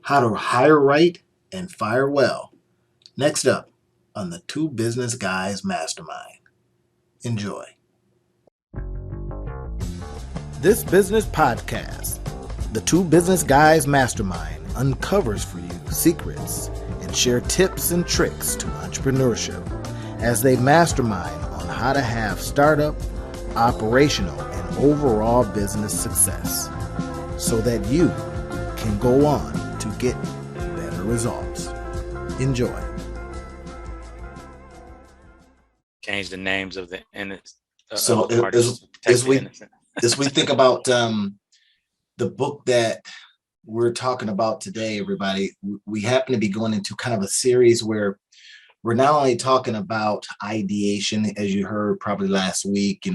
how to hire right and fire well. Next up on the Two Business Guys Mastermind. Enjoy. This business podcast, the Two Business Guys Mastermind, uncovers for you secrets and share tips and tricks to entrepreneurship as they mastermind on how to have startup, operational, and overall business success so that you can go on to get better results. Enjoy. Change the names of the So as we think about the book that we're talking about today, everybody, we happen to be going into kind of a series where we're not only talking about ideation, as you heard probably last week.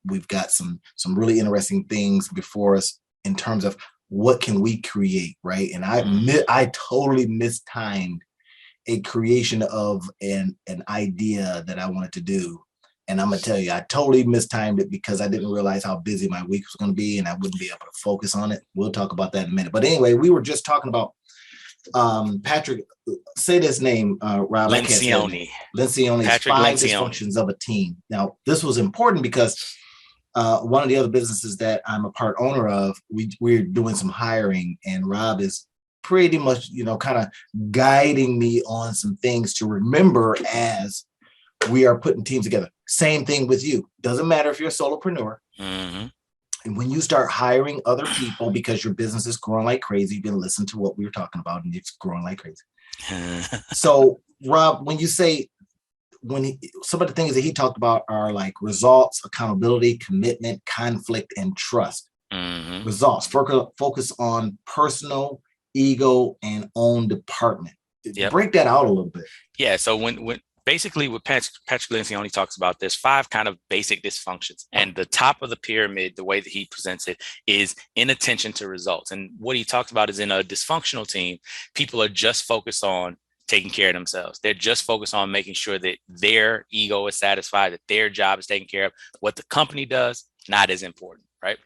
We've got some really interesting things before us in terms of what can we create, right? And I totally mistimed a creation of an idea that I wanted to do. And I'm going to tell you, I totally mistimed it because I didn't realize how busy my week was going to be and I wouldn't be able to focus on it. We'll talk about that in a minute. But anyway, we were just talking about Patrick, say this name, Rob. Lencioni. Lencioni's five dysfunctions of a team. Now, this was important because one of the other businesses that I'm a part owner of, we're doing some hiring, and Rob is pretty much, kind of guiding me on some things to remember as we are putting teams together. Same thing with you. Doesn't matter if you're a solopreneur. Mm-hmm. And when you start hiring other people because your business is growing like crazy, you're going to listen to what we were talking about, and it's growing like crazy. So, Rob, when you say, some of the things that he talked about are like results, accountability, commitment, conflict, and trust. Mm-hmm. Results, focus on personal, ego, and own department. Yep. Break that out a little bit. Yeah. So when basically what Patrick Lencioni talks about, there's 5 kind of basic dysfunctions, and the top of the pyramid, the way that he presents it, is inattention to results. And what he talks about is, in a dysfunctional team, people are just focused on taking care of themselves. They're just focused on making sure that their ego is satisfied, that their job is taken care of. What the company does, not as important, right?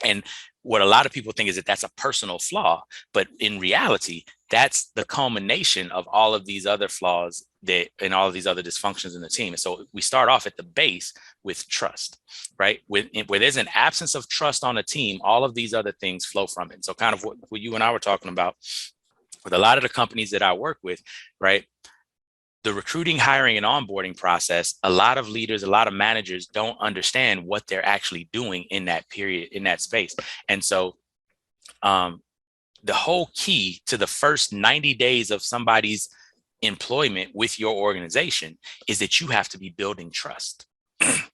And what a lot of people think is that that's a personal flaw, but in reality, that's the culmination of all of these other flaws and all of these other dysfunctions in the team. And so we start off at the base with trust, right? Where there's an absence of trust on a team, all of these other things flow from it. And so kind of what you and I were talking about with a lot of the companies that I work with, right? The recruiting, hiring, and onboarding process, a lot of leaders, a lot of managers don't understand what they're actually doing in that period, in that space. And so the whole key to the first 90 days of somebody's employment with your organization is that you have to be building trust,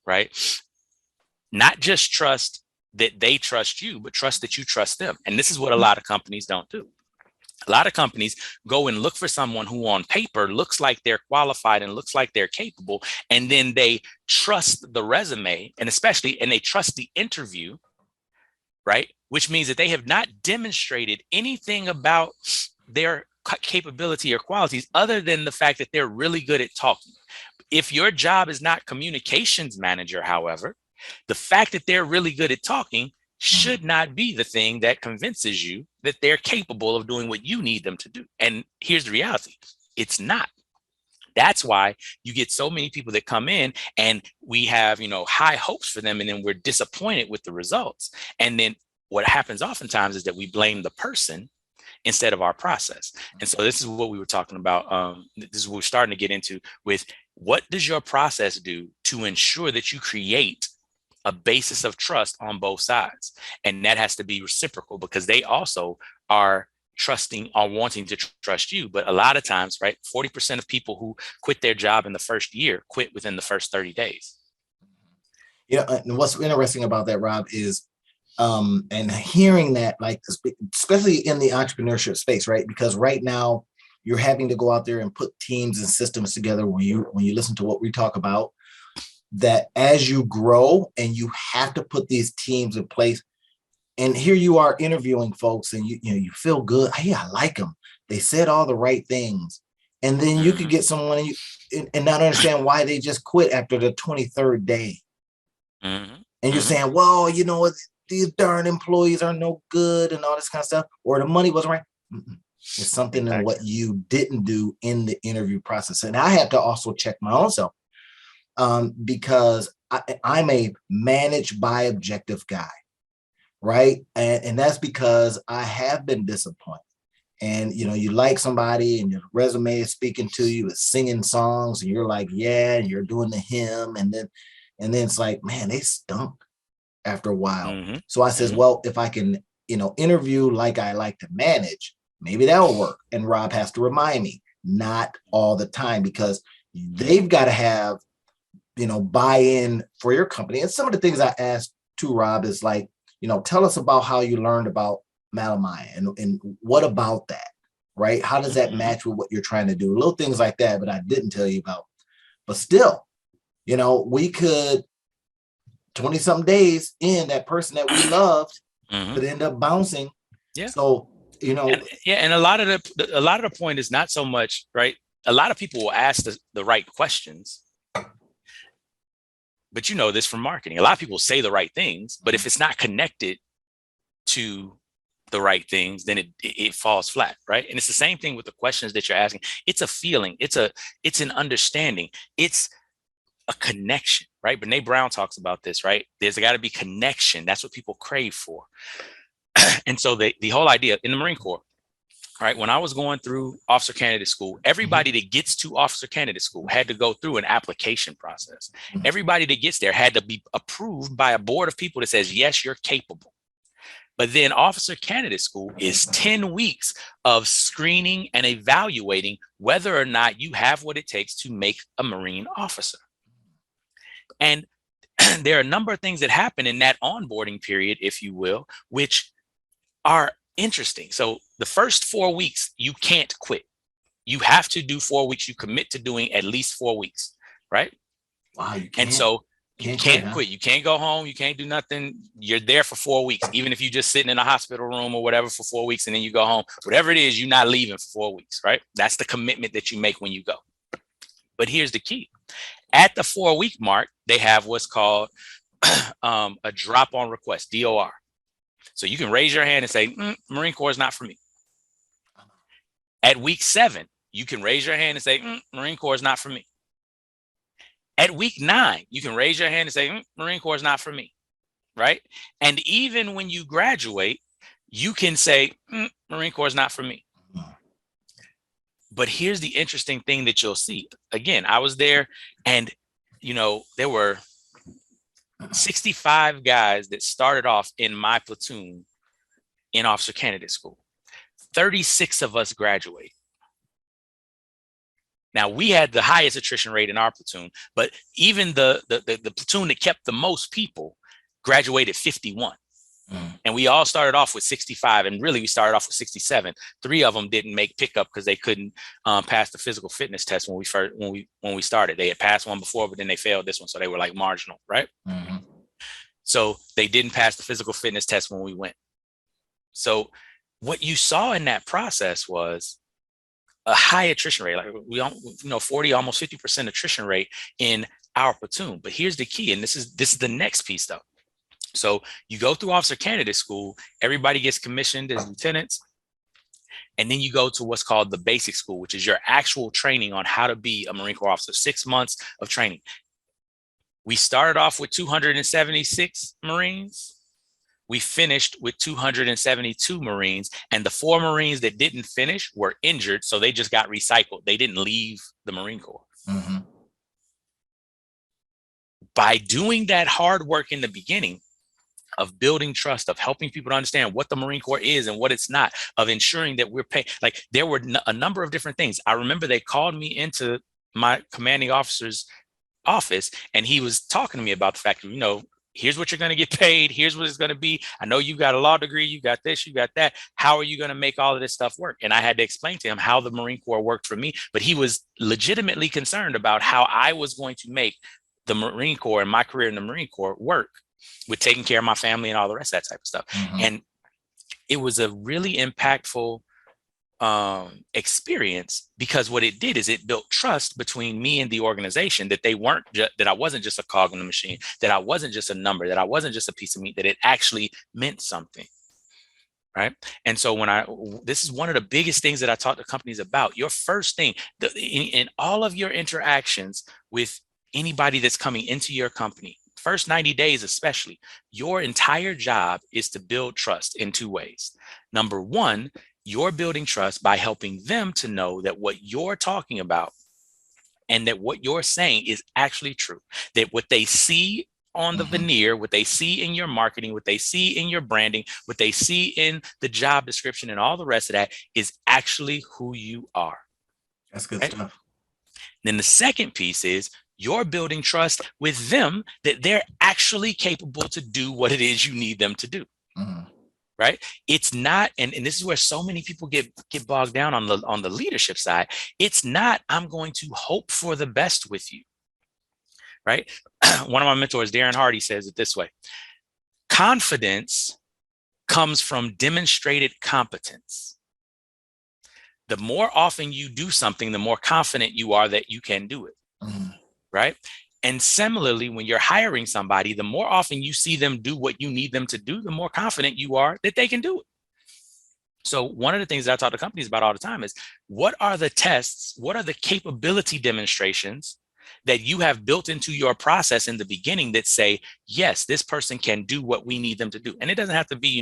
right? Not just trust that they trust you, but trust that you trust them. And this is what a lot of companies don't do. A lot of companies go and look for someone who on paper looks like they're qualified and looks like they're capable. And then they trust the resume, and they trust the interview, right? Which means that they have not demonstrated anything about their capability or qualities other than the fact that they're really good at talking. If your job is not communications manager, however, the fact that they're really good at talking should not be the thing that convinces you that they're capable of doing what you need them to do. And here's the reality. It's not. That's why you get so many people that come in and we have, high hopes for them, and then we're disappointed with the results. And then what happens oftentimes is that we blame the person instead of our process. And so this is what we were talking about. This is what we're starting to get into with, what does your process do to ensure that you create a basis of trust on both sides? And that has to be reciprocal, because they also are wanting to trust you. But a lot of times, right, 40% of people who quit their job in the first year quit within the first 30 days. Yeah. And what's interesting about that, Rob, is and hearing that, like, especially in the entrepreneurship space, right? Because right now you're having to go out there and put teams and systems together. When you listen to what we talk about, that as you grow and you have to put these teams in place, and here you are interviewing folks, and you feel good. Hey, I like them. They said all the right things. And then you could get someone and not understand why they just quit after the 23rd day. Mm-hmm. And you're saying, well, these darn employees are no good and all this kind of stuff, or the money wasn't right. It's something in what you didn't do in the interview process. And I have to also check my own self because I'm a managed by objective guy, right? And that's because I have been disappointed. And you like somebody and your resume is speaking to you, is singing songs, and you're like, yeah, and you're doing the hymn, and then it's like, man, they stunk after a while. So I says, well, if I can, interview like I like to manage, maybe that will work. And Rob has to remind me, not all the time, because they've got to have, buy-in for your company. And some of the things I asked to Rob is like, tell us about how you learned about Malamaya and what about that, right? How does that match with what you're trying to do? Little things like that, but I didn't tell you about. But still, we could 20 something days in, that person that we loved could end up bouncing. Yeah. So, and a lot of the point is not so much, right? A lot of people will ask the right questions, but this from marketing. A lot of people say the right things, but if it's not connected to the right things, then it falls flat, right? And it's the same thing with the questions that you're asking. It's a feeling. It's an understanding. It's a connection, right? Brene Brown talks about this, right? There's got to be connection. That's what people crave for. And so the whole idea in the Marine Corps, right? When I was going through officer candidate school, everybody that gets to officer candidate school had to go through an application process. Everybody that gets there had to be approved by a board of people that says, yes, you're capable. But then officer candidate school is 10 weeks of screening and evaluating whether or not you have what it takes to make a Marine officer. And there are a number of things that happen in that onboarding period, if you will, which are interesting. So the first 4 weeks, you can't quit. You have to do 4 weeks. You commit to doing at least 4 weeks, right? Wow. And so you can't quit. You can't go home. You can't do nothing. You're there for 4 weeks, even if you're just sitting in a hospital room or whatever for 4 weeks, and then you go home. Whatever it is, you're not leaving for 4 weeks, right? That's the commitment that you make when you go. But here's the key. At the 4 week mark, they have what's called a drop on request, DOR. So you can raise your hand and say, Marine Corps is not for me. At week 7, you can raise your hand and say, Marine Corps is not for me. At week 9, you can raise your hand and say, Marine Corps is not for me, right? And even when you graduate, you can say, Marine Corps is not for me. But here's the interesting thing that you'll see. Again, I was there and, there were 65 guys that started off in my platoon in officer candidate school. 36 of us graduated. Now, we had the highest attrition rate in our platoon, but even the platoon that kept the most people graduated 51. And we all started off with 65, and really we started off with 67. 3 of them didn't make pickup because they couldn't pass the physical fitness test when we started. They had passed one before, but then they failed this one, so they were like marginal, right? So they didn't pass the physical fitness test when we went. So what you saw in that process was a high attrition rate, like 40, almost 50% attrition rate in our platoon. But here's the key, and this is the next piece though. So you go through officer candidate school, everybody gets commissioned as lieutenants, and then you go to what's called the basic school, which is your actual training on how to be a Marine Corps officer, 6 months of training. We started off with 276 Marines. We finished with 272 Marines, and the 4 Marines that didn't finish were injured, so they just got recycled. They didn't leave the Marine Corps. By doing that hard work in the beginning, of building trust, of helping people to understand what the Marine Corps is and what it's not, of ensuring that we're paying. Like there were a number of different things. I remember they called me into my commanding officer's office and he was talking to me about the fact that, here's what you're going to get paid. Here's what it's going to be. I know you got a law degree. You got this, you got that. How are you going to make all of this stuff work? And I had to explain to him how the Marine Corps worked for me, but he was legitimately concerned about how I was going to make the Marine Corps and my career in the Marine Corps work with taking care of my family and all the rest of that type of stuff. And it was a really impactful experience because what it did is it built trust between me and the organization, that they weren't that I wasn't just a cog in the machine, that I wasn't just a number, that I wasn't just a piece of meat, that it actually meant something. right? And so this is one of the biggest things that I talk to companies about. Your first thing in all of your interactions with anybody that's coming into your company, first 90 days especially, your entire job is to build trust in two ways. Number one, you're building trust by helping them to know that what you're talking about and that what you're saying is actually true, that what they see on the veneer, what they see in your marketing, what they see in your branding, what they see in the job description and all the rest of that is actually who you are. That's good stuff. Then the second piece is you're building trust with them that they're actually capable to do what it is you need them to do. Right? It's not, and this is where so many people get bogged down on the leadership side. It's not, I'm going to hope for the best with you. Right? One of my mentors, Darren Hardy, says it this way: confidence comes from demonstrated competence. The more often you do something, the more confident you are that you can do it. Right? And similarly, when you're hiring somebody, the more often you see them do what you need them to do, the more confident you are that they can do it. So one of the things that I talk to companies about all the time is, what are the tests? What are the capability demonstrations that you have built into your process in the beginning that say, yes, this person can do what we need them to do? And it doesn't have to be,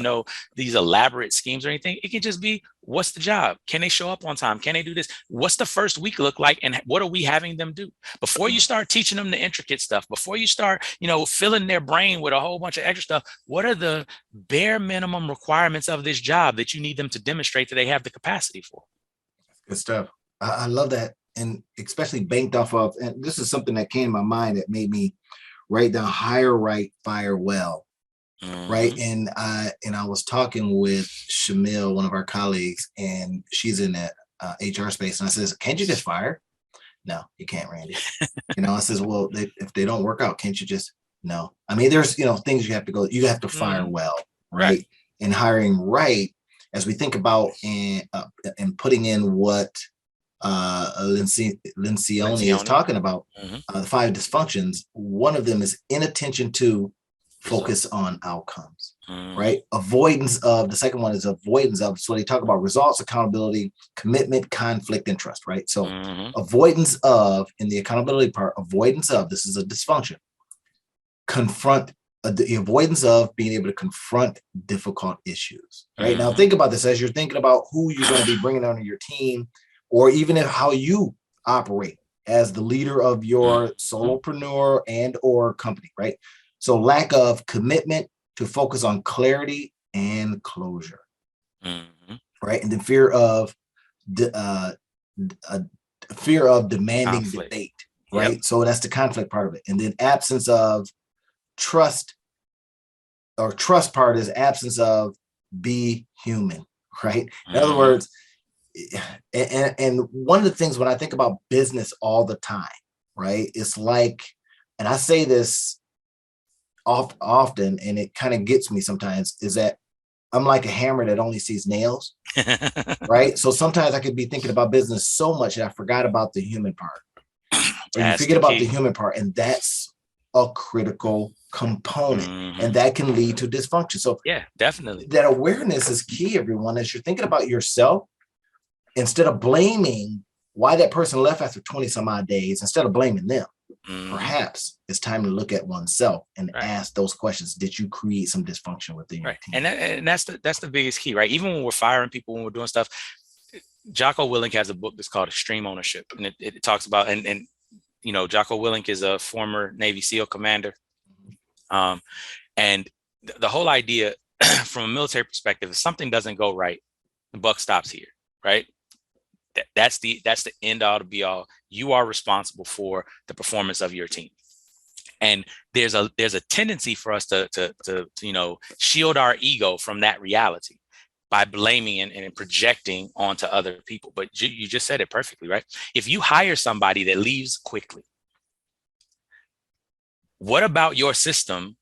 these elaborate schemes or anything. It can just be, what's the job? Can they show up on time? Can they do this? What's the first week look like? And what are we having them do? Before you start teaching them the intricate stuff, before you start, filling their brain with a whole bunch of extra stuff, what are the bare minimum requirements of this job that you need them to demonstrate that they have the capacity for? Good stuff. I love that. And especially banked off of, and this is something that came to my mind that made me write down: hire right, fire well. Right. And I was talking with Shamil, one of our colleagues, and she's in that HR space. And I says, can't you just fire? No, you can't, Randy. I says, well, if they don't work out, can't you just? No. I mean, there's, things you have to fire well. Right. And hiring right, as we think about and putting in what Lencioni is talking about, the 5 dysfunctions. One of them is inattention to, focus on outcomes, right? Avoidance of, the second one is avoidance of. So they talk about results, accountability, commitment, conflict, and trust, right? So avoidance of, in the accountability part, avoidance of, this is a dysfunction. Confront, the avoidance of being able to confront difficult issues, right? Now think about this as you're thinking about who you're going to be bringing onto your team, or even how you operate as the leader of your solopreneur and or company, right? So lack of commitment to focus on clarity and closure, right? And the fear of demanding conflict. Debate, right? Yep. So that's the conflict part of it. And then absence of trust, or trust part is absence of be human, right? In other words, and one of the things when I think about business all the time, right, it's like, and I say this often, and it kind of gets me sometimes, is that I'm like a hammer that only sees nails, right? So sometimes I could be thinking about business so much that I forgot about the human part. Or you forget about the human part, and that's a critical component, and that can lead to dysfunction. So yeah, definitely. That awareness is key, everyone, as you're thinking about yourself. Instead of blaming why that person left after 20 some odd days, instead of blaming them, perhaps it's time to look at oneself and ask those questions. Did you create some dysfunction within your team? And that's the biggest key, right? Even when we're firing people, when we're doing stuff, Jocko Willink has a book that's called Extreme Ownership. And it talks about, and Jocko Willink is a former Navy SEAL commander. And the whole idea from a military perspective, if something doesn't go right, the buck stops here, right? That's the end all to be all. You are responsible for the performance of your team. And there's a tendency for us to shield our ego from that reality by blaming and projecting onto other people. But you just said it perfectly, right? If you hire somebody that leaves quickly, what about your system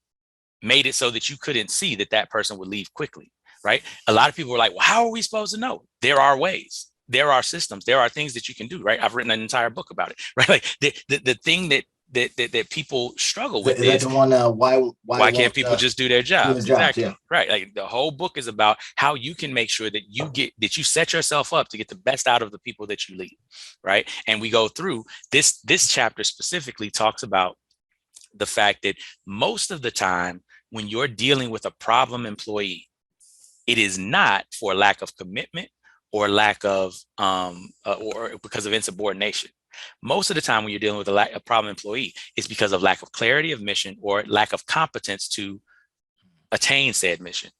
made it so that you couldn't see that person would leave quickly, right? A lot of people are like, well, how are we supposed to know? There are ways. There are systems. There are things that you can do, right? I've written an entire book about it, right? Like the thing that that people struggle Is with that the one? Why can't people just do their do the jobs? jobs? Exactly. Yeah. Right. Like the whole book is about how you can make sure that you set yourself up to get the best out of the people that you lead. Right. And we go through this chapter specifically talks about the fact that most of the time when you're dealing with a problem employee, it is not for lack of commitment or lack of or because of insubordination. Most of the time when you're dealing with a problem employee, it's because of lack of clarity of mission or lack of competence to attain said mission.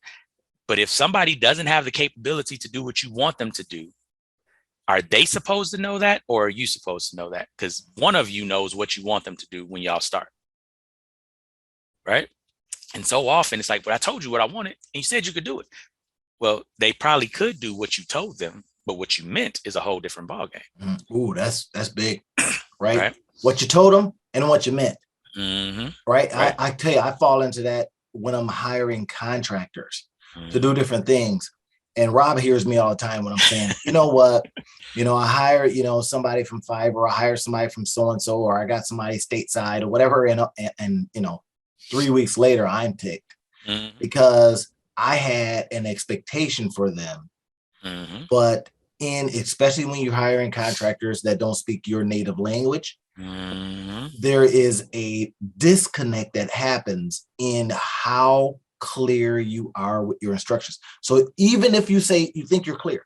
But if somebody doesn't have the capability to do what you want them to do, are they supposed to know that, or are you supposed to know that? Because one of you knows what you want them to do when y'all start. Right. And so often it's like, but I told you what I wanted and you said you could do it. Well, they probably could do what you told them, but what you meant is a whole different ballgame. Ooh, that's big, right? Right? What you told them and what you meant, mm-hmm. right? Right. I tell you, I fall into that when I'm hiring contractors to do different things. And Rob hears me all the time when I'm saying, you know what, I hire, somebody from Fiverr, or I hire somebody from so-and-so, or I got somebody stateside or whatever. And 3 weeks later, I'm ticked because I had an expectation for them. But especially when you're hiring contractors that don't speak your native language, there is a disconnect that happens in how clear you are with your instructions. So even if you say you think you're clear,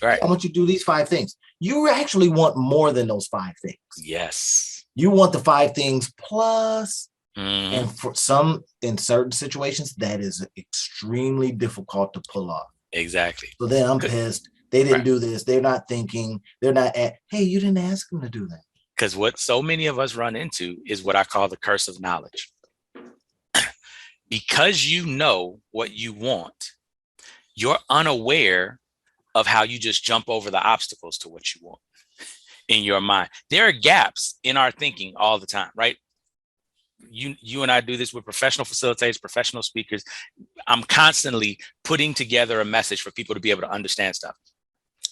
right? I want you to do these 5 things. You actually want more than those 5 things. Yes. You want the 5 things plus. And for some, in certain situations, that is extremely difficult to pull off. Exactly. So then I'm pissed. They didn't do this. They're not thinking. They're not hey, you didn't ask them to do that. Because what so many of us run into is what I call the curse of knowledge. Because you know what you want, you're unaware of how you just jump over the obstacles to what you want in your mind. There are gaps in our thinking all the time, right? You and I do this with professional facilitators, professional speakers. I'm constantly putting together a message for people to be able to understand stuff.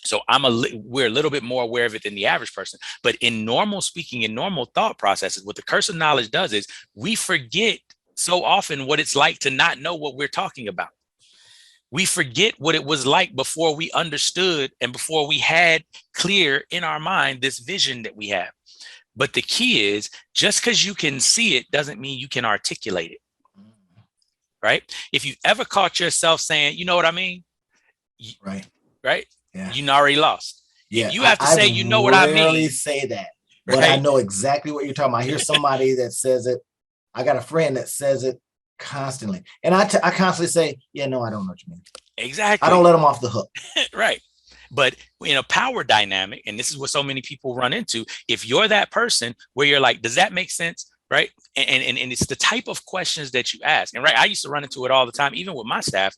So we're a little bit more aware of it than the average person. But in normal speaking, in normal thought processes, what the curse of knowledge does is we forget so often what it's like to not know what we're talking about. We forget what it was like before we understood and before we had clear in our mind this vision that we have. But the key is just because you can see it doesn't mean you can articulate it. Right? If you've ever caught yourself saying, you know what I mean? Right. Right? Yeah. You already lost. Yeah. You have to say, you know what I mean. I rarely say that, but right? I know exactly what you're talking about. I hear somebody that says it. I got a friend that says it constantly. And I constantly say, yeah, no, I don't know what you mean. Exactly. I don't let them off the hook. Right. But in a power dynamic, and this is what so many people run into, if you're that person where you're like, does that make sense? Right. And it's the type of questions that you ask. And right, I used to run into it all the time, even with my staff.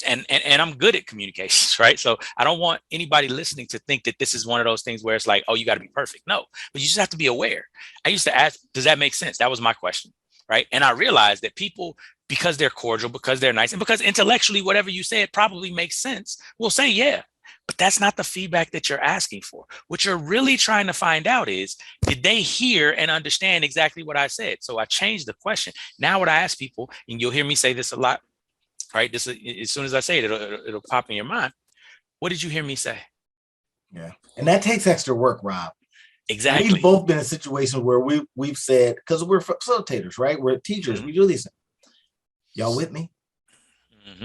And I'm good at communications, right? So I don't want anybody listening to think that this is one of those things where it's like, oh, you got to be perfect. No, but you just have to be aware. I used to ask, does that make sense? That was my question, right? And I realized that people, because they're cordial, because they're nice, and because intellectually, whatever you say, it probably makes sense, will say, yeah. But that's not the feedback that you're asking for. What you're really trying to find out is, did they hear and understand exactly what I said? So I changed the question. Now what I ask people, and you'll hear me say this a lot, right? This, as soon as I say it, it'll pop in your mind. What did you hear me say? Yeah. And that takes extra work, Rob. Exactly. We've both been in situations where we've said, because we're facilitators, right? We're teachers. We do these things. Y'all with me?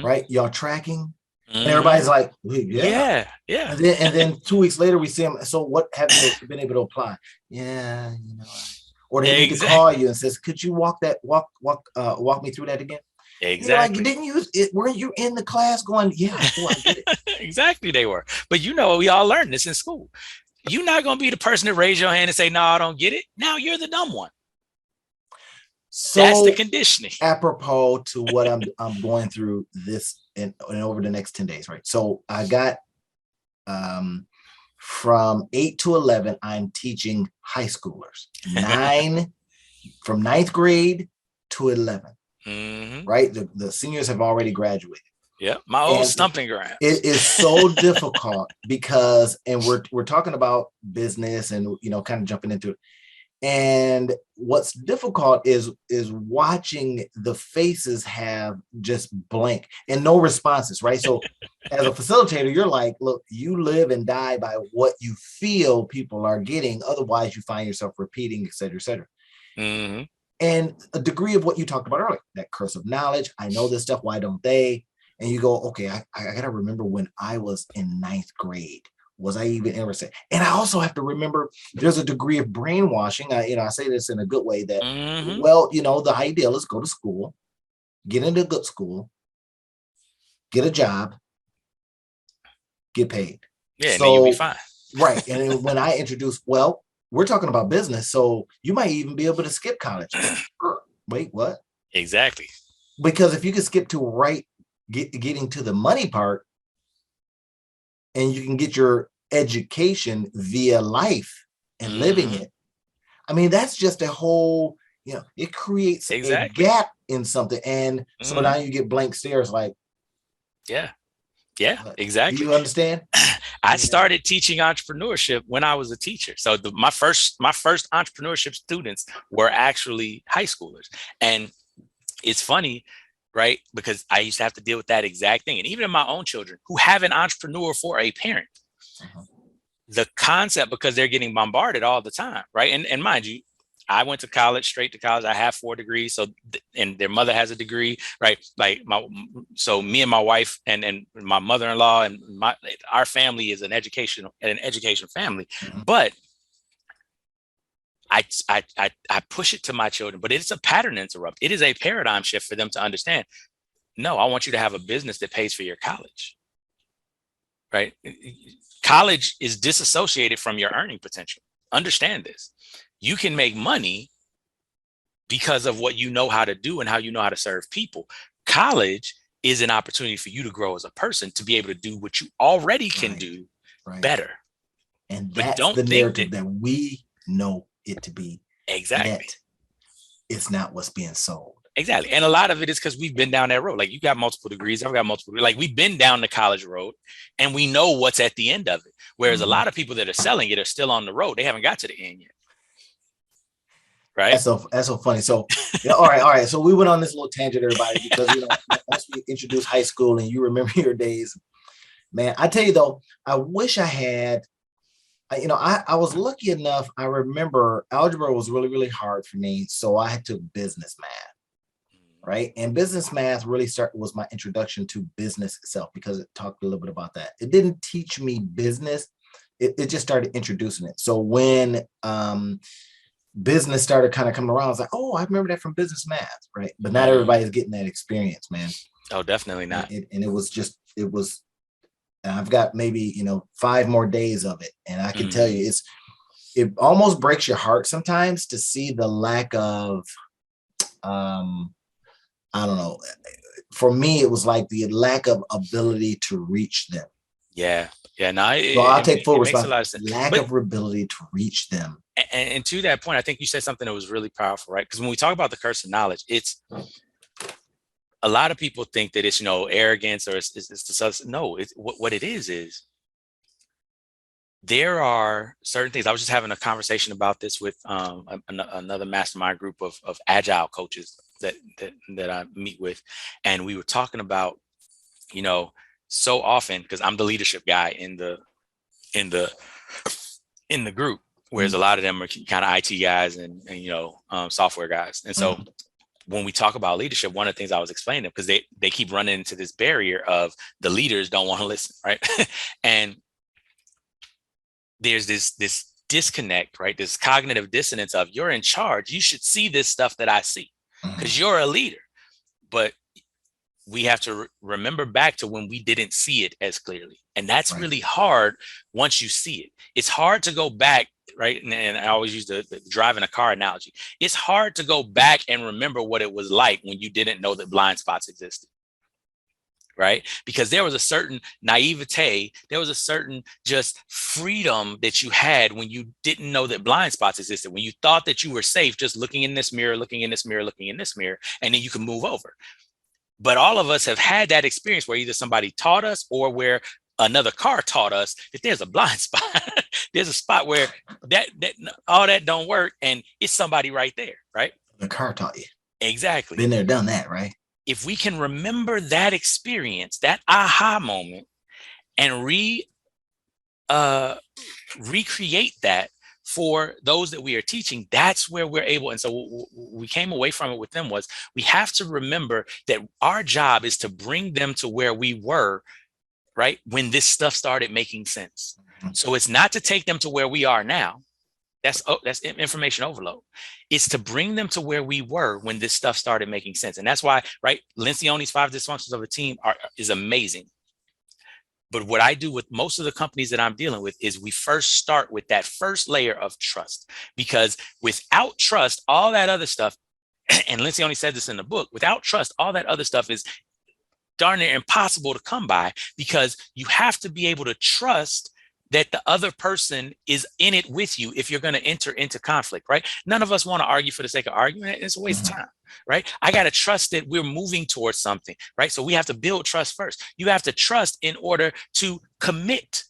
Right? Y'all tracking? And everybody's like, yeah. And then 2 weeks later we see them. So what have you been able to apply? Yeah, or they need to call you and says, could you walk me through that again? Exactly. Like, didn't you? Weren't you in the class going? Yeah, I get it. Exactly, they were. But we all learned this in school. You're not going to be the person to raise your hand and say, "No, I don't get it." Now you're the dumb one. So that's the conditioning. Apropos to what I'm going through this and over the next 10 days, right? So I got from 8 to 11, I'm teaching high schoolers, from 9th grade to 11. Right? The seniors have already graduated. Yeah, my old stumping ground. It is so difficult because, and we're talking about business and kind of jumping into it. And what's difficult is watching the faces have just blank and no responses, right? So as a facilitator, you're like, look, you live and die by what you feel people are getting. Otherwise, you find yourself repeating, et cetera, et cetera. Mm-hmm. And a degree of what you talked about earlier, that curse of knowledge. I know this stuff. Why don't they? And you go, okay, I got to remember when I was in ninth grade. Was I even interested? And I also have to remember there's a degree of brainwashing. I say this in a good way that, Mm-hmm. well, the ideal is go to school, get into a good school, get a job, get paid. Yeah, and then you'll be So, fine. right. And then when I introduce, well, we're talking about business. So you might even be able to skip college. Wait, what? Exactly. Because if you can skip to getting to the money part, and you can get your education via life and living it. I mean, that's just a whole, it creates a gap in something. And so now you get blank stares like, yeah, exactly. Do you understand? I started teaching entrepreneurship when I was a teacher. So my first entrepreneurship students were actually high schoolers. And it's funny, right? Because I used to have to deal with that exact thing. And even in my own children who have an entrepreneur for a parent, the concept, because they're getting bombarded all the time, right? And mind you, I went to college, straight to college. I have 4 degrees. So, and their mother has a degree, right? Like so me and my wife and my mother-in-law and our family is an education family. But I push it to my children, but it's a pattern interrupt. It is a paradigm shift for them to understand. No, I want you to have a business that pays for your college, right? College is disassociated from your earning potential. Understand this. You can make money because of what you know how to do and how you know how to serve people. College is an opportunity for you to grow as a person, to be able to do what you already can do better. And that's the narrative that we know it to be. Exactly. Yet it's not what's being sold. Exactly. And a lot of it is because we've been down that road. Like, you got multiple degrees. I've got multiple. Like, we've been down the college road and we know what's at the end of it. Whereas a lot of people that are selling it are still on the road. They haven't got to the end yet. Right. That's so funny. So, all right. So we went on this little tangent, everybody, because, once we introduced high school and you remember your days, man, I tell you though, I wish I had, I was lucky enough. I remember algebra was really, really hard for me. So I took business math. Right. And business math really was my introduction to business itself, because it talked a little bit about that. It didn't teach me business. It just started introducing it. So when business started kind of coming around, I was like, oh, I remember that from business math. Right. But not everybody's getting that experience, man. Oh, definitely not. And I've got maybe, 5 more days of it. And I can tell you, it almost breaks your heart sometimes to see the lack of, I don't know. For me, it was like the lack of ability to reach them. Yeah. No, so I'll take full responsibility. Lack of ability to reach them. And to that point, I think you said something that was really powerful, right? Because when we talk about the curse of knowledge, it's a lot of people think that it's, arrogance or it's no, it's what it is there are certain things. I was just having a conversation about this with another mastermind group of agile coaches that I meet with. And we were talking about, so often, because I'm the leadership guy in the group, whereas a lot of them are kind of IT guys and software guys. And so when we talk about leadership, one of the things I was explaining, because they keep running into this barrier of the leaders don't want to listen, right? And there's this disconnect, right? This cognitive dissonance of, you're in charge. You should see this stuff that I see because you're a leader. But we have to remember back to when we didn't see it as clearly. And that's really hard once you see it. It's hard to go back, right? And I always use the driving a car analogy. It's hard to go back and remember what it was like when you didn't know that blind spots existed. Right? Because there was a certain naivete, there was a certain just freedom that you had when you didn't know that blind spots existed, when you thought that you were safe just looking in this mirror, looking in this mirror, looking in this mirror, and then you can move over. But all of us have had that experience where either somebody taught us or where another car taught us that there's a blind spot. there's a spot where that all that don't work, and it's somebody right there, right? The car taught you. Exactly. Been there, done that, right? If we can remember that experience, that aha moment, and recreate that for those that we are teaching, that's where we're able. And so we came away from it with them was we have to remember that our job is to bring them to where we were, right, when this stuff started making sense. So it's not to take them to where we are now. That's information overload. It's to bring them to where we were when this stuff started making sense. And that's why, right, Lencioni's 5 dysfunctions of a team is amazing. But what I do with most of the companies that I'm dealing with is we first start with that first layer of trust, because without trust, all that other stuff, and Lencioni said this in the book, without trust, all that other stuff is darn near impossible to come by, because you have to be able to trust that the other person is in it with you if you're going to enter into conflict, right? None of us want to argue for the sake of arguing. It's a waste of time, right? I got to trust that we're moving towards something, right? So we have to build trust first. You have to trust in order to commit.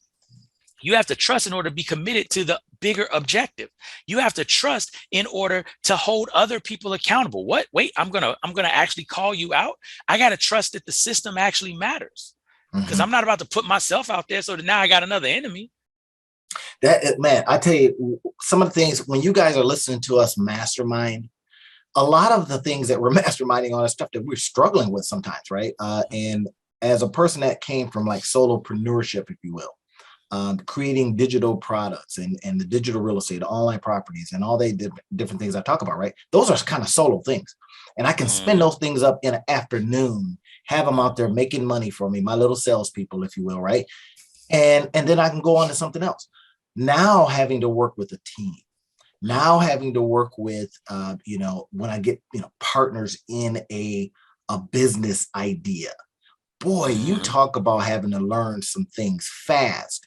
You have to trust in order to be committed to the bigger objective. You have to trust in order to hold other people accountable. What? Wait, I'm gonna actually call you out. I got to trust that the system actually matters, because I'm not about to put myself out there so that now I got another enemy. That, man, I tell you, some of the things when you guys are listening to us mastermind, a lot of the things that we're masterminding on is stuff that we're struggling with sometimes, right? And as a person that came from like solopreneurship, if you will, creating digital products and the digital real estate, online properties, and all the different things I talk about, right? Those are kind of solo things. And I can spin those things up in an afternoon, have them out there making money for me, my little salespeople, if you will, right? And then I can go on to something else. Now having to work with a team, now having to work with, when I get, partners in a business idea, boy, you talk about having to learn some things fast.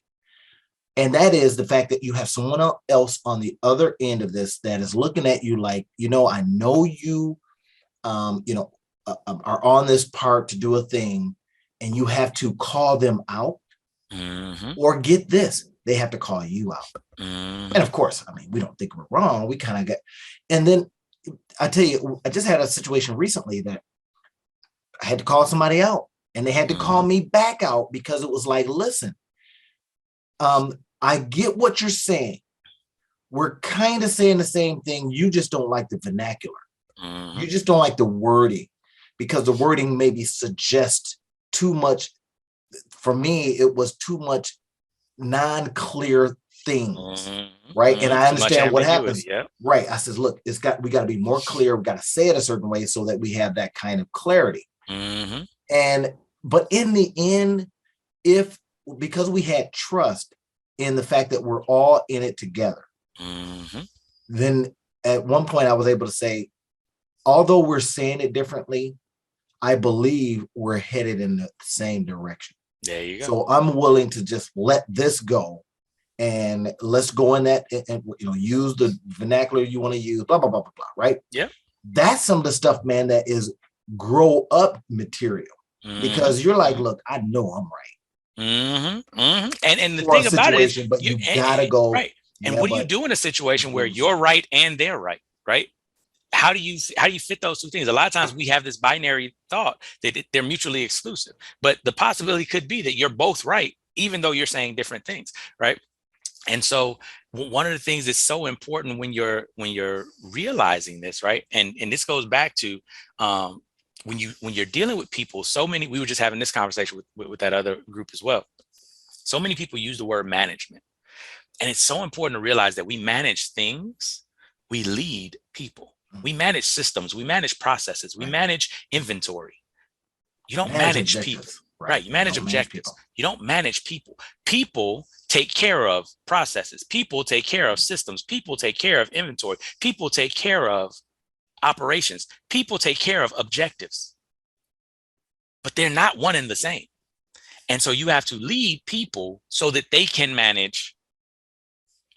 And that is the fact that you have someone else on the other end of this that is looking at you like, I know you, are on this part to do a thing, and you have to call them out, or get this, they have to call you out. And of course, I mean, we don't think we're wrong. We kind of get, and then I tell you, I just had a situation recently that I had to call somebody out, and they had to call me back out, because it was like, listen, I get what you're saying. We're kind of saying the same thing. You just don't like the vernacular. You just don't like the wording, because the wording maybe suggests too much. For me, it was too much non-clear things, right? And I understand what happens. Right. I says, look, we got to be more clear. We got to say it a certain way so that we have that kind of clarity. But in the end, because we had trust in the fact that we're all in it together, then at one point I was able to say, although we're saying it differently, I believe we're headed in the same direction. There you go. So I'm willing to just let this go, and let's go in that and use the vernacular you want to use, blah, blah, blah, blah, blah, right? Yeah. That's some of the stuff, man, that is grow up material, because you're like, look, I know I'm right. And the thing about it is, but you gotta go. Right. And what do you do in a situation where you're right and they're right? Right. How do you fit those two things? A lot of times we have this binary thought that they're mutually exclusive, but the possibility could be that you're both right, even though you're saying different things, right? And so one of the things that's so important when you're realizing this, right? And this goes back to when you're dealing with people, we were just having this conversation with that other group as well. So many people use the word management, and it's so important to realize that we manage things, we lead people. We manage systems, we manage processes, we manage inventory. You don't manage people, right? You manage objectives. You don't manage people. People take care of processes. People take care of systems. People take care of inventory. People take care of operations. People take care of objectives, but they're not one and the same. And so you have to lead people so that they can manage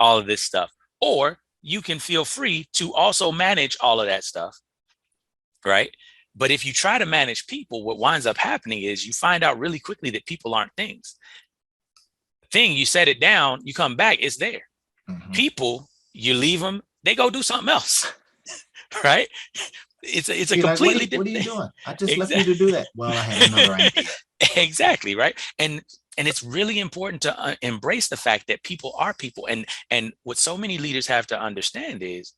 all of this stuff, or you can feel free to also manage all of that stuff, right? But if you try to manage people, what winds up happening is you find out really quickly that people aren't things. Thing, you set it down, you come back, it's there. People, you leave them, they go do something else, right? It's a You're like, completely what are different you thing. doing? I just left you Exactly. to do that. Well, I had another idea. Exactly, right. And it's really important to embrace the fact that people are people. And what so many leaders have to understand is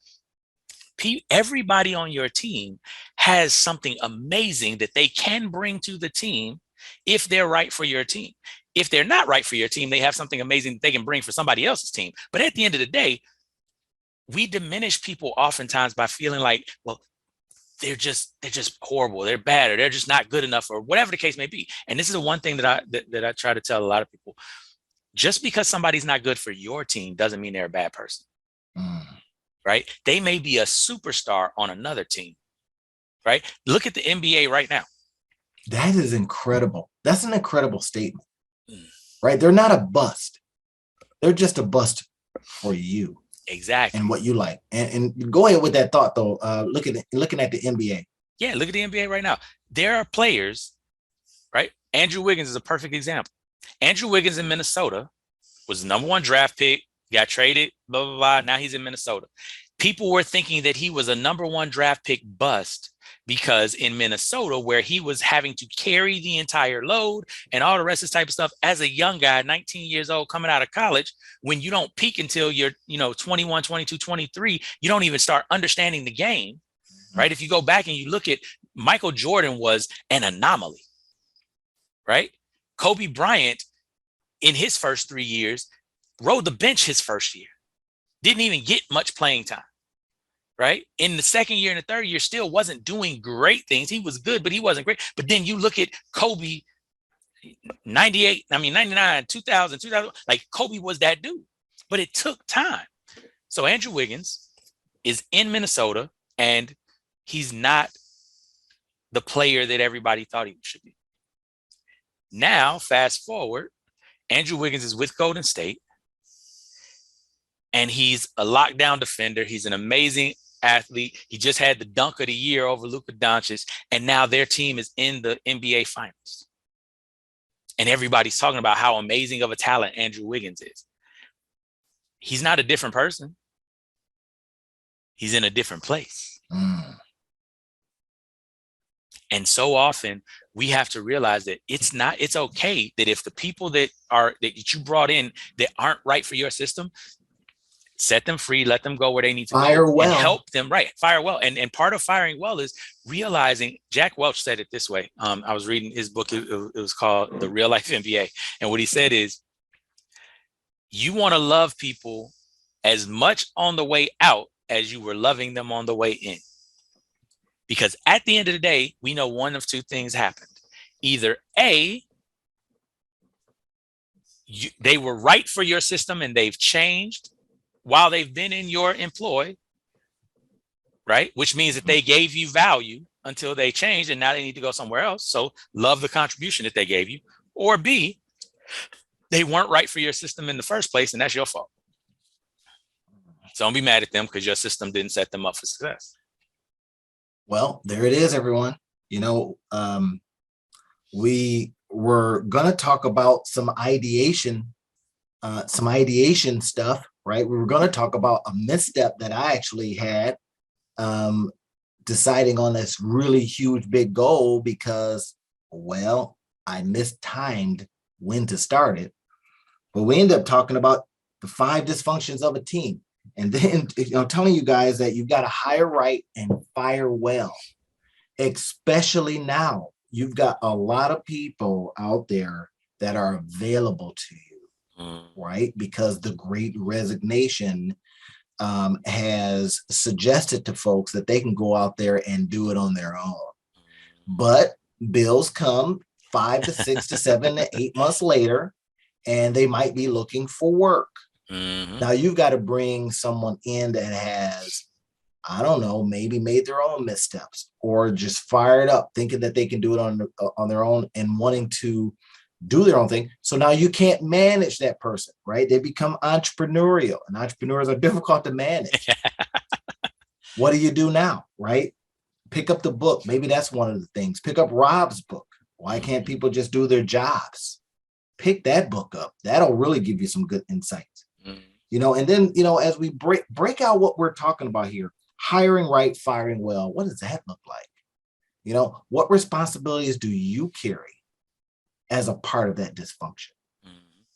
everybody on your team has something amazing that they can bring to the team if they're right for your team. If they're not right for your team, they have something amazing that they can bring for somebody else's team. But at the end of the day, we diminish people oftentimes by feeling like, well, they're just horrible, they're bad, or they're just not good enough, or whatever the case may be. And this is the one thing that I try to tell a lot of people. Just because somebody's not good for your team doesn't mean they're a bad person. Right? They may be a superstar on another team. Right? Look at the NBA right now. That is incredible. That's an incredible statement. Right? They're not a bust. They're just a bust for you. Exactly. And what you like. And go ahead with that thought though. Looking at the NBA. Yeah, look at the NBA right now. There are players, right? Andrew Wiggins is a perfect example. Andrew Wiggins in Minnesota was the number 1 draft pick, got traded, blah, blah, blah. Now he's in Minnesota. People were thinking that he was a number 1 draft pick bust because in Minnesota, where he was having to carry the entire load and all the rest of this type of stuff as a young guy, 19 years old, coming out of college, when you don't peak until you're, 21, 22, 23, you don't even start understanding the game, right? If you go back and you look at Michael Jordan was an anomaly, right? Kobe Bryant in his first 3 years rode the bench his first year, didn't even get much playing time. Right? In the second year and the third year, still wasn't doing great things. He was good, but he wasn't great. But then you look at Kobe, 99, 2000, like Kobe was that dude. But it took time. So Andrew Wiggins is in Minnesota, and he's not the player that everybody thought he should be. Now, fast forward, Andrew Wiggins is with Golden State, and he's a lockdown defender. He's an amazing athlete. He just had the dunk of the year over Luka Doncic, and now their team is in the NBA Finals. And everybody's talking about how amazing of a talent Andrew Wiggins is. He's not a different person. He's in a different place. And so often we have to realize that it's okay that if the people that you brought in that aren't right for your system, set them free, let them go where they need to Fire go well. And help them, right? Fire well. And part of firing well is realizing, Jack Welch said it this way. I was reading his book. It was called The Real Life MBA. And what he said is, you want to love people as much on the way out as you were loving them on the way in. Because at the end of the day, we know one of two things happened. Either A, they were right for your system and they've changed while they've been in your employ, right? Which means that they gave you value until they changed and now they need to go somewhere else. So love the contribution that they gave you. Or B, they weren't right for your system in the first place and that's your fault. So don't be mad at them because your system didn't set them up for success. Well, there it is, everyone. We were going to talk about some ideation stuff, right? We were going to talk about a misstep that I actually had deciding on this really huge, big goal because, well, I mistimed when to start it. But we ended up talking about the 5 dysfunctions of a team. And then, telling you guys that you've got to hire right and fire well, especially now. You've got a lot of people out there that are available to you, right? Because the Great Resignation has suggested to folks that they can go out there and do it on their own. But bills come 5 to 6 to 7 to 8 months later, and they might be looking for work. Now you've got to bring someone in that has, I don't know, maybe made their own missteps or just fired up thinking that they can do it on their own and wanting to do their own thing. So now you can't manage that person, right? They become entrepreneurial, and entrepreneurs are difficult to manage. What do you do now, right? Pick up the book. Maybe that's one of the things. Pick up Rob's book. Why can't people just do their jobs? Pick that book up. That'll really give you some good insights. And then, as we break out what we're talking about here, hiring right, firing well, what does that look like? What responsibilities do you carry as a part of that dysfunction?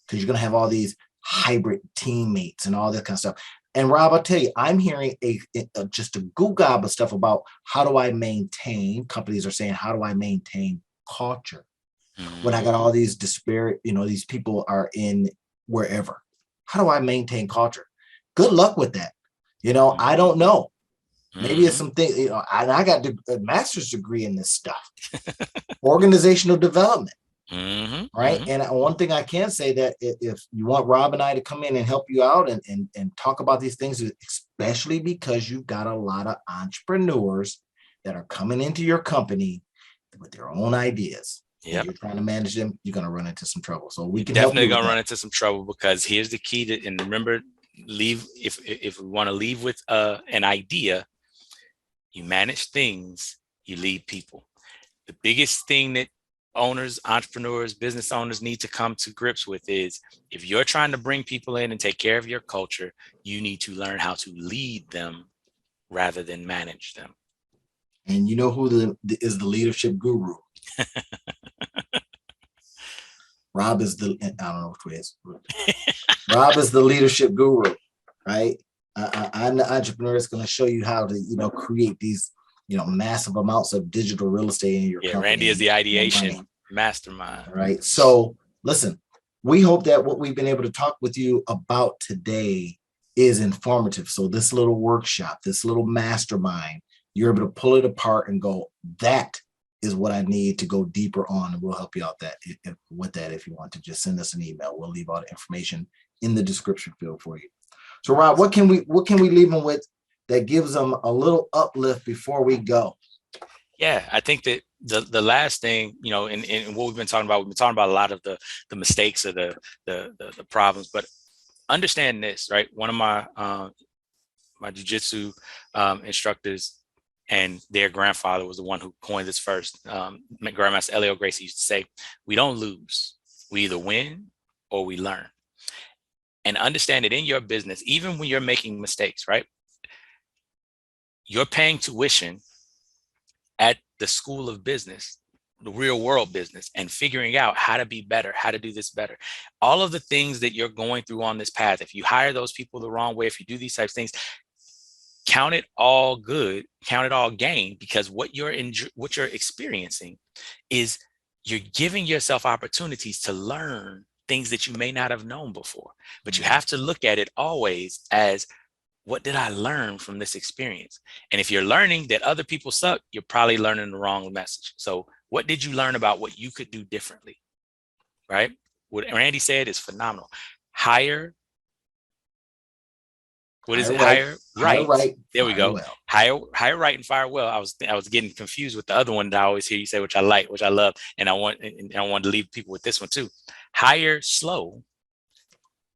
Because you're going to have all these hybrid teammates and all that kind of stuff. And Rob, I'll tell you, I'm hearing just a goo gob of stuff about how do I maintain, companies are saying, how do I maintain culture when I got all these disparate, these people are in wherever? How do I maintain culture? Good luck with that. I don't know. Maybe it's something, and I got a master's degree in this stuff, organizational development. Right. And one thing I can say that if you want Rob and I to come in and help you out and talk about these things, especially because you've got a lot of entrepreneurs that are coming into your company with their own ideas. Yeah, you're trying to manage them, you're going to run into some trouble. So we can definitely going to run into some trouble, because here's the key to, and remember, if we want to leave with an idea, you manage things, you lead people. The biggest thing that owners, entrepreneurs, business owners need to come to grips with is, if you're trying to bring people in and take care of your culture, you need to learn how to lead them rather than manage them. And you know who is the leadership guru? Rob is I don't know which way it is. Rob is the leadership guru, right? I'm the entrepreneur that's going to show you how to, create these, massive amounts of digital real estate in your company. Randy is the ideation mastermind. Right. So listen, we hope that what we've been able to talk with you about today is informative. So this little workshop, this little mastermind, you're able to pull it apart and go, that is what I need to go deeper on. And we'll help you out with that. If you want to just send us an email, we'll leave all the information in the description field for you. So Rob, what can we leave them with that gives them a little uplift before we go? Yeah, I think that the last thing, and what we've been talking about a lot of the mistakes or the problems, but understand this, right? One of my jiu-jitsu instructors, and their grandfather was the one who coined this first. Grandmaster Elio Gracie used to say, we don't lose. We either win or we learn. And understand that in your business, even when you're making mistakes, right? You're paying tuition at the school of business, the real world business, and figuring out how to be better, how to do this better. All of the things that you're going through on this path, if you hire those people the wrong way, if you do these types of things, count it all good, count it all gain, because what you're experiencing is you're giving yourself opportunities to learn things that you may not have known before. But you have to look at it always as, what did I learn from this experience? And if you're learning that other people suck, you're probably learning the wrong message. So what did you learn about what you could do differently? Right? What Randy said is phenomenal. Hire right. There we go. Well. Hire right and fire well. I was getting confused with the other one that I always hear you say, which I like, which I love, and I want to leave people with this one too. Hire slow,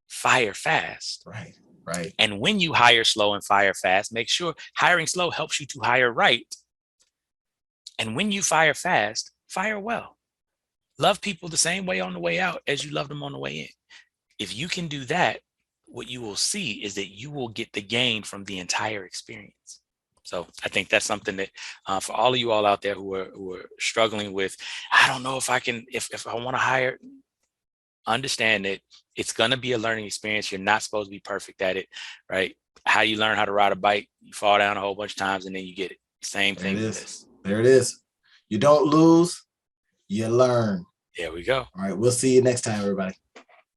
fire fast. Right. And when you hire slow and fire fast, make sure hiring slow helps you to hire right. And when you fire fast, fire well. Love people the same way on the way out as you love them on the way in. If you can do that, what you will see is that you will get the gain from the entire experience. So I think that's something that for all of you all out there who are struggling with, I don't know if I can, if I want to hire, understand that it's going to be a learning experience. You're not supposed to be perfect at it, right? How you learn how to ride a bike, you fall down a whole bunch of times and then you get it. Same thing with this. There it is. You don't lose, you learn. There we go. All right. We'll see you next time, everybody.